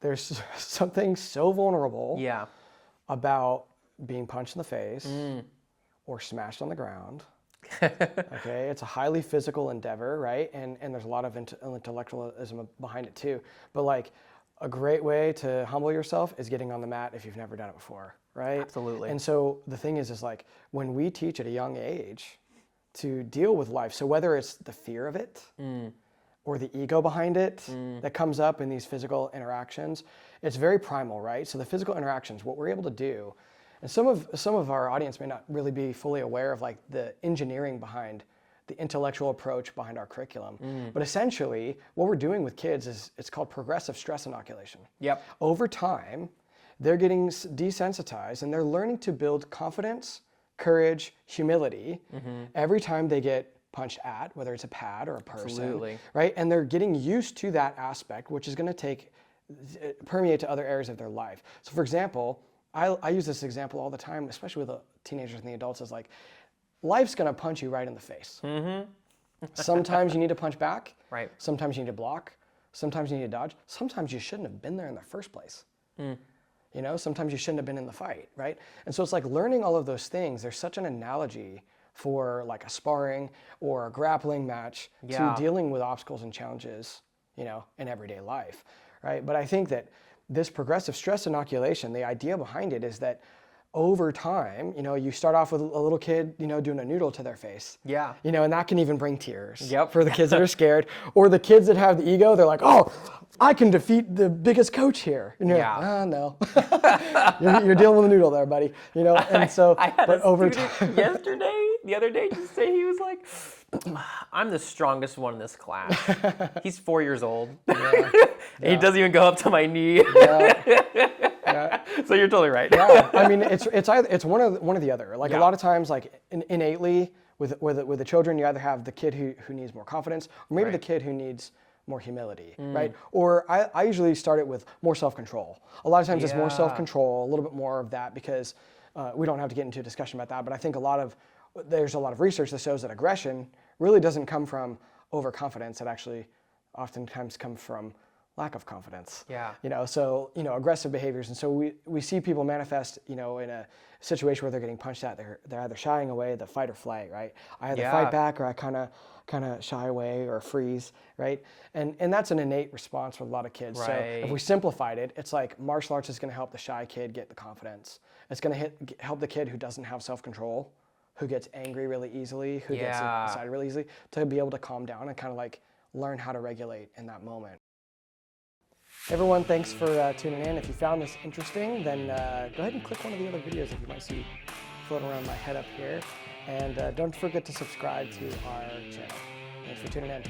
there's something so vulnerable Yeah. about being punched in the face or smashed on the ground. Okay, it's a highly physical endeavor, right? And there's a lot of intellectualism behind it too. But like a great way to humble yourself is getting on the mat if you've never done it before, right? Absolutely. And so the thing is like when we teach at a young age to deal with life, so whether it's the fear of it or the ego behind it that comes up in these physical interactions, it's very primal, right? So the physical interactions, what we're able to do, and some of our audience may not really be fully aware of like the engineering behind the intellectual approach behind our curriculum. But essentially, what we're doing with kids is it's called progressive stress inoculation. Yep. Over time, they're getting desensitized and they're learning to build confidence, courage, humility every time they get punched at, whether it's a pad or a person. Absolutely. Right? And they're getting used to that aspect, which is going to permeate to other areas of their life. So for example, I use this example all the time, especially with the teenagers and the adults, is like, life's gonna punch you right in the face. Sometimes you need to punch back. Right. Sometimes you need to block. Sometimes you need to dodge. Sometimes you shouldn't have been there in the first place. You know, sometimes you shouldn't have been in the fight, right? And so it's like learning all of those things. There's such an analogy for like a sparring or a grappling match to dealing with obstacles and challenges, you know, in everyday life, right? But I think that this progressive stress inoculation, the idea behind it is that over time, you know, you start off with a little kid, you know, doing a noodle to their face. Yeah. You know, and that can even bring tears Yep. for the kids that are scared. Or the kids that have the ego, they're like, oh, I can defeat the biggest coach here. And you're like, oh, no. you're dealing with a noodle there, buddy. You know, and so, I had but a over student time. the other day, just say he was like, I'm the strongest one in this class. He's 4 years old. He doesn't even go up to my knee. So you're totally right. Yeah, I mean, it's one of the other. Like a lot of times, like innately with the children, you either have the kid who needs more confidence, or maybe the kid who needs more humility, right? Or I usually start it with more self-control. A lot of times it's more self-control, a little bit more of that, because we don't have to get into a discussion about that, but I think there's a lot of research that shows that aggression really doesn't come from overconfidence. It actually oftentimes comes from lack of confidence. Yeah. You know, so, you know, aggressive behaviors. And so we see people manifest, you know, in a situation where they're getting punched at, they're either shying away, the fight or flight, right? I either fight back or I kind of shy away or freeze, right? And that's an innate response for a lot of kids. So if we simplified it, it's like martial arts is going to help the shy kid get the confidence. It's going to help the kid who doesn't have self-control, who gets angry really easily, who gets excited really easily, to be able to calm down and kind of like learn how to regulate in that moment. Everyone, thanks for tuning in. If you found this interesting, then go ahead and click one of the other videos that you might see floating around my head up here. And don't forget to subscribe to our channel. Thanks for tuning in.